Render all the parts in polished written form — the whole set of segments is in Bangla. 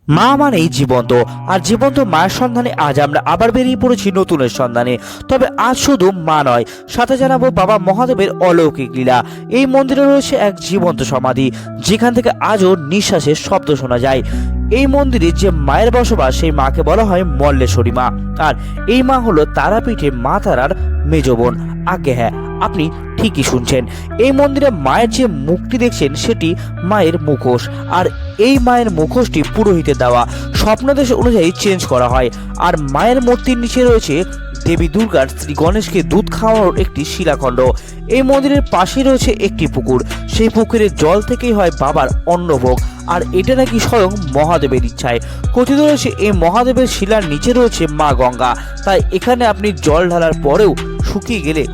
মা মানেই জীবন্ত, আর জীবন্ত মায়ের সন্ধানে আজ আমরা আবার বেরিয়ে পড়েছি নতুনের সন্ধানে। তবে আজ শুধু মা নয়, সাথে জানাবো বাবা মহাদেবের অলৌকিক লীলা। এই মন্দিরে রয়েছে এক জীবন্ত সমাধি, যেখান থেকে আজও নিঃশ্বাসের শব্দ শোনা যায়। এই মন্দিরে যে মায়ের বসবাস, সেই মাকে বলা হয় মল্লেশ্বরী মা। আর এই মা হলো তারাপীঠে মা তারার মেজ বোন। আগে হ্যাঁ, আপনি ঠিকই শুনছেন। এই মন্দিরে মায়ের যে মুখটি দেখছেন সেটি মায়ের মুখোশ, আর এই মায়ের মুখোশটি পুরোহিতের দেওয়া স্বপ্নাদেশ অনুযায়ী চেঞ্জ করা হয়। আর মায়ের মূর্তির নিচে রয়েছে দেবী দুর্গার শ্রী গণেশকে দুধ খাওয়ানোর একটি শিলাখণ্ড। এই মন্দিরের পাশে রয়েছে একটি পুকুর, সেই পুকুরের জল থেকেই হয় বাবার অন্নভোগ। আর এটা নাকি স্বয়ং মহাদেবের ইচ্ছায়। কথিত রয়েছে এই মহাদেবের শিলার নিচে রয়েছে মা গঙ্গা, তাই এখানে আপনি জল ঢালার পরেও শুকিয়ে গেলে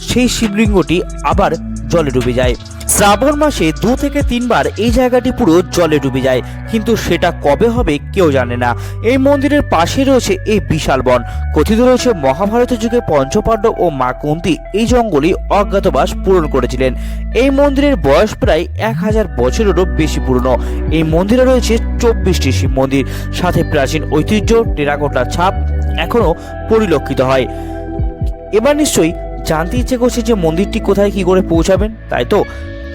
সেই শিবলিঙ্গটি আবার জলে ডুবে যায়। শ্রাবণ মাসে 2 থেকে 3 বার এই জায়গাটি পুরো জলে ডুবে যায়, কিন্তু সেটা কবে হবে কেউ জানে না। এই মন্দিরের পাশে রয়েছে এই বিশাল বন। কথিত রয়েছে মহাভারতের যুগে পঞ্চপাণ্ডব ও মা কুন্তী এই জঙ্গলে অজ্ঞাতবাস পূরণ করেছিলেন। এই মন্দিরের বয়স প্রায় 1000 বছরেরও বেশি পুরনো। এই মন্দিরে রয়েছে 24টি শিব মন্দির, সাথে প্রাচীন ঐতিহ্য টেরাকোটার ছাপ এখনো পরিলক্ষিত হয়। এবার নিশ্চয়ই জানতে ইচ্ছে করছে যে মন্দিরটি কোথায় কি করে পৌঁছাবেন, তাই তো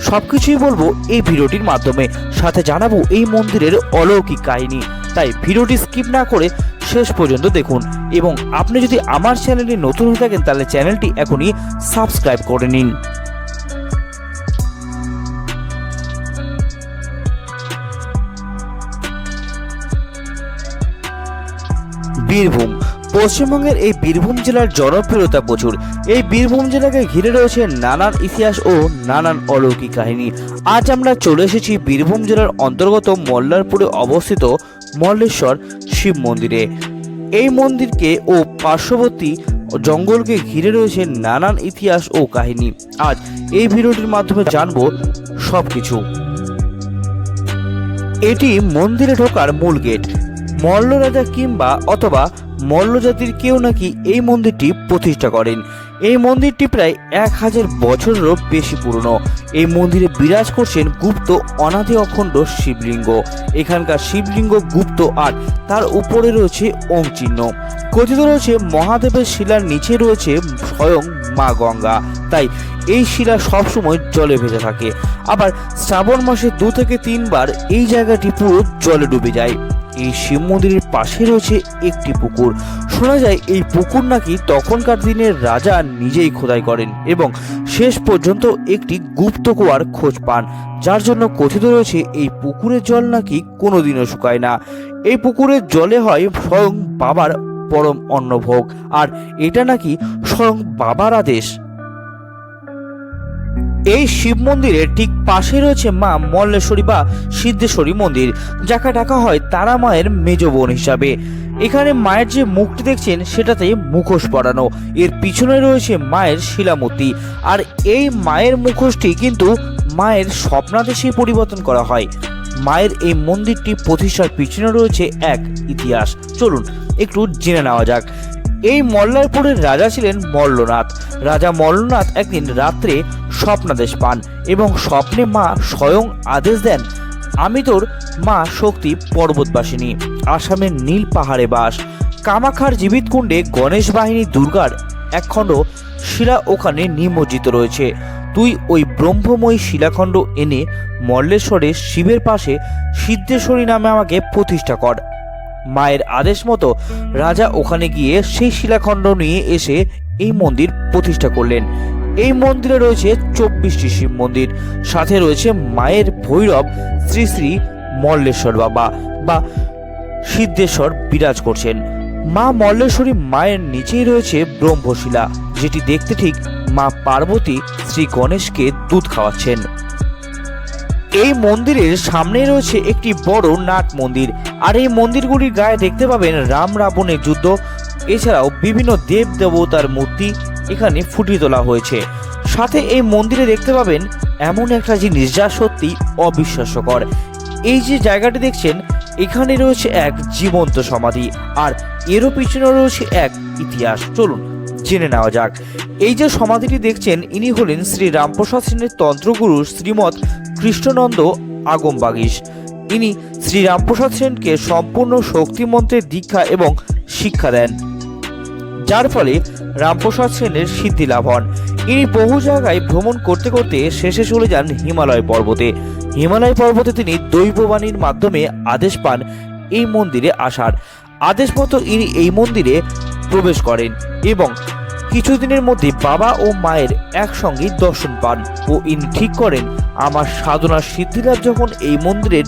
সবকিছুই বলবো এই ভিডিওটির মাধ্যমে, সাথে জানাবো এই মন্দিরের অলৌকিক কাহিনী। তাই ভিডিওটি স্কিপ না করে শেষ পর্যন্ত দেখুন, এবং আপনি যদি আমার চ্যানেলে নতুন হয়ে থাকেন তাহলে চ্যানেলটি এখনই সাবস্ক্রাইব করে নিন। বীরভূম। পশ্চিমবঙ্গের এই বীরভূম জেলার জনপ্রিয়তা প্রচুর। এই বীরভূম জেলাকে ঘিরে রয়েছে নানান ইতিহাস ও নানান অলৌকিক কাহিনী। আজ আমরা চলে এসেছি বীরভূম জেলার অন্তর্গত মল্লারপুরে অবস্থিত মল্লেশ্বর শিব মন্দিরে। এই মন্দিরকে ও পার্শ্ববর্তী জঙ্গলকে ঘিরে রয়েছে নানান ইতিহাস ও কাহিনী। আজ এই ভিডিওটির মাধ্যমে জানবো সবকিছু। এটি মন্দিরে ঢোকার মূল গেট। মল্ল রাজা কিংবা অথবা মল্ল জাতির কেউ নাকি এই মন্দিরটি প্রতিষ্ঠা করেন। এই মন্দিরটি প্রায় 1000 বছরেরও বেশি পুরনো। এই মন্দিরে বিরাজ করছেন গুপ্ত অনাদি অখণ্ড শিবলিঙ্গ। এখানকার শিবলিঙ্গ গুপ্ত, আর তার উপরে রয়েছে ওম চিহ্ন। কথিত রয়েছে মহাদেবের শিলার নিচে রয়েছে স্বয়ং মা গঙ্গা, তাই এই শিলা সবসময় জলে ভেসে থাকে। আবার শ্রাবণ মাসে 2 থেকে 3 বার এই জায়গাটি পুরো জলে ডুবে যায়। এই শিব মন্দিরের পাশে রয়েছে একটি পুকুর। শোনা যায় এই পুকুর নাকি তখনকার দিনের রাজা নিজেই খোদাই করেন এবং শেষ পর্যন্ত একটি গুপ্ত কুয়ার খোঁজ পান, যার জন্য কথিত রয়েছে এই পুকুরের জল নাকি কোনোদিনও শুকায় না। এই পুকুরের জলে হয় স্বয়ং বাবার পরম অন্নভোগ, আর এটা নাকি স্বয়ং বাবার আদেশ। এই শিব মন্দিরের ঠিক পাশে রয়েছে মা মল্লেশ্বরী বা সিদ্ধেশ্বরী মন্দির, যাকে ডাকা হয় তারা মায়ের মেজ বোন হিসাবে। এখানে মায়ের যে মুখটি দেখছেন সেটাতে মুখোশ পরানো, এর পিছনে রয়েছে মায়ের শিলামূর্তি। আর এই মায়ের মুখোশটি কিন্তু মায়ের স্বপ্নাদেশে পরিবর্তন করা হয়। মায়ের এই মন্দিরটি প্রতিষ্ঠার পিছনে রয়েছে এক ইতিহাস, চলুন একটু জেনে নেওয়া যাক। এই মল্লারপুরের রাজা ছিলেন মল্লনাথ। রাজা মল্লনাথ একদিন রাত্রে স্বপ্নাদেশ পান এবং স্বপ্নে মা স্বয়ং আদেশ দেন, আমি তোর মা শক্তি পর্বতবাসিনী, আসামের নীল পাহাড়ে বাস। কামাখ্যার জীবিত কুণ্ডে গণেশ বাহিনী দুর্গার একখণ্ড শিলা ওখানে নিমজ্জিত রয়েছে। তুই ওই ব্রহ্মময়ী শিলাখণ্ড এনে মল্লেশ্বরে শিবের পাশে সিদ্ধেশ্বরী নামে আমাকে প্রতিষ্ঠা কর। মায়ের আদেশ মতো রাজা ওখানে গিয়ে সেই শিলাখণ্ড নিয়ে এসে এই মন্দির প্রতিষ্ঠা করলেন। এই মন্দিরে রয়েছে 24টি শিব মন্দির, সাথে রয়েছে মায়ের ভৈরব শ্রী শ্রী মল্লেশ্বর বাবা বা সিদ্ধেশ্বর বিরাজ করছেন। মা মল্লেশ্বরী মায়ের নিচেই রয়েছে ব্রহ্মশিলা, যেটি দেখতে ঠিক মা পার্বতী শ্রী গণেশকে দুধ খাওয়াচ্ছেন। এই মন্দিরের সামনে রয়েছে একটি বড় নাট মন্দির, আর এই মন্দিরগুলির গায়ে দেখতে পাবেন রাম রাবণের যুদ্ধ। এছাড়াও বিভিন্ন দেব দেবতার মূর্তি এখানে ফুটিয়ে তোলা হয়েছে। সাথে এই মন্দিরে দেখতে পাবেন এমন একটা জিনিস যা সত্যি অবিশ্বাস্যকর। এই যে জায়গাটি দেখছেন, এখানে রয়েছে এক জীবন্ত সমাধি, আর এরও পিছনে রয়েছে এক ইতিহাস। চলুন জেনে নেওয়া যাক। এই যে সমাধিটি দেখছেন, ইনি হলেন শ্রী রামপ্রসাদ সেনের তন্ত্রগুরু শ্রীমৎ কৃষ্ণনন্দ আগম বাগীশ। ইনি শ্রী রামপ্রসাদ সেনকে সম্পূর্ণ শক্তিমন্ত্রের দীক্ষা এবং শিক্ষা দেন, যার ফলে রামপ্রসাদ সেনের সিদ্ধি লাভ হন। ইনি বহু জায়গায় ভ্রমণ করতে করতে শেষে চলে যান হিমালয় পর্বতে। হিমালয় পর্বতে তিনি দৈববাণীর মাধ্যমে আদেশ পান এই মন্দিরে আসার। আদেশ মতো ইনি এই মন্দিরে প্রবেশ করেন এবং কিছুদিনের মধ্যে বাবা ও মায়ের একসঙ্গে দর্শন পান ও ইনি ঠিক করেন, আমার সাধনার সিদ্ধিলাভ যখন এই মন্দিরের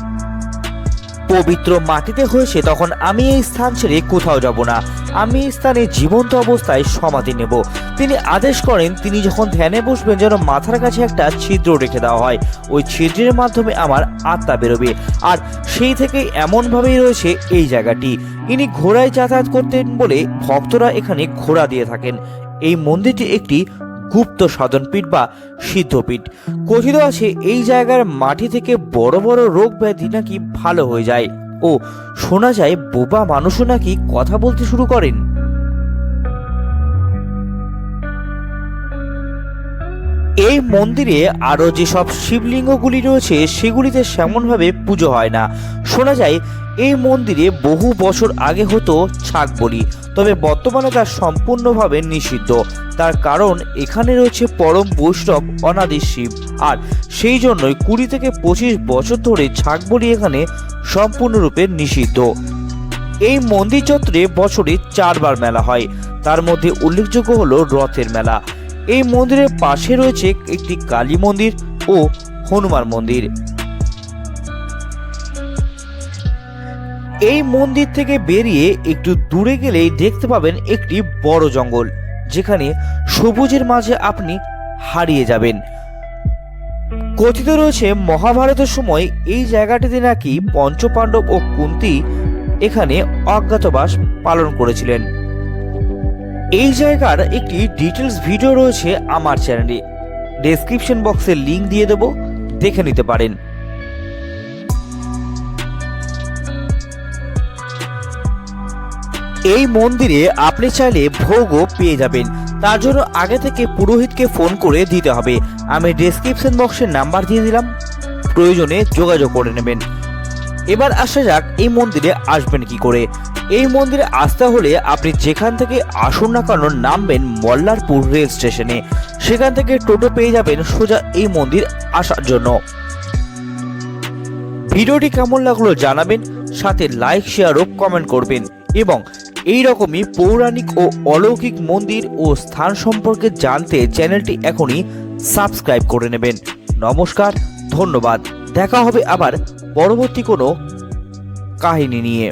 পবিত্র মাটিতে হয়েছে, তখন আমি এই স্থান ছেড়ে কোথাও যাব না, আমি এই স্থানে জীবন্ত অবস্থায় সমাধি নেব। তিনি আদেশ করেন, তিনি যখন ধ্যানে বসবেন যেন মাথার কাছে একটা ছিদ্র রেখে দেওয়া হয়, ওই ছিদ্রের মাধ্যমে আমার আত্মা বেরোবে। আর সেই থেকেই এমনভাবেই রয়েছে এই জায়গাটি। ইনি ঘোড়ায় যাতায়াত করতেন বলে ভক্তরা এখানে ঘোড়া দিয়ে থাকেন। এই মন্দিরটি একটি গুপ্ত সাধনপীঠ বা সিদ্ধপীঠ। কথিত আছে এই জায়গার মাটি থেকে বড় বড় রোগ ব্যাধি নাকি ভালো হয়ে যায় ও শোনা যায় বোবা মানুষও নাকি কথা বলতে শুরু করেন। এই মন্দিরে আরো যেসব শিবলিঙ্গগুলি রয়েছে সেগুলিতে সেমনভাবে পুজো হয় না। শোনা যায় এই মন্দিরে বহু বছর আগে হতো ছাগ বলি, তবে বর্তমানে তা সম্পূর্ণভাবে নিষিদ্ধ। তার কারণ এখানে রয়েছে পরম বৈষ্ণব অনাদি শিব, আর সেই জন্যই 20 থেকে 25 বছর ধরে ছাগ বলি এখানে সম্পূর্ণরূপে নিষিদ্ধ। এই মন্দির চত্বরে বছরে 4 বার মেলা হয়, তার মধ্যে উল্লেখযোগ্য হলো রথের মেলা। এই মন্দিরের পাশে রয়েছে একটি কালী মন্দির ও হনুমান মন্দির। এই মন্দির থেকে বেরিয়ে একটু দূরে গেলেই দেখতে পাবেন একটি বড় জঙ্গল, যেখানে সবুজের মাঝে আপনি হারিয়ে যাবেন। কথিত রয়েছে মহাভারতের সময় এই জায়গাটিতে নাকি পঞ্চপাণ্ডব ও কুন্তী এখানে অজ্ঞাতবাস পালন করেছিলেন। এই জায়গার একটি ডিটেলস ভিডিও রয়েছে আমার চ্যানেলে, ডেসক্রিপশন বক্সে লিংক দিয়ে দেব, দেখে নিতে পারেন। এই মন্দিরে আপনি চাইলে ভোগও পেয়ে যাবেন, তার জন্য আগে থেকে পুরোহিতকে ফোন করে দিতে হবে। আমি ডেসক্রিপশন বক্সের নাম্বার দিয়ে দিলাম, প্রয়োজনে যোগাযোগ করে নেবেন। এবার আসা যাক এই মন্দিরে আসবেন কি করে। এই মন্দিরে আসতে হলে আপনি যেখান থেকে আসুন না কেন নামবেন মল্লারপুর রেল স্টেশনে, সেখান থেকে টোটো পেয়ে যাবেন সোজা এই মন্দির আসার জন্য। ভিডিওটি কেমন লাগলো জানাবেন, সাথে লাইক শেয়ার ও কমেন্ট করবেন এবং এই রকমই পৌরাণিক ও অলৌকিক মন্দির ও স্থান সম্পর্কে জানতে চ্যানেলটি এখনই সাবস্ক্রাইব করে নেবেন। নমস্কার, ধন্যবাদ। দেখা হবে আবার পরবর্তী কোনো কাহিনী নিয়ে।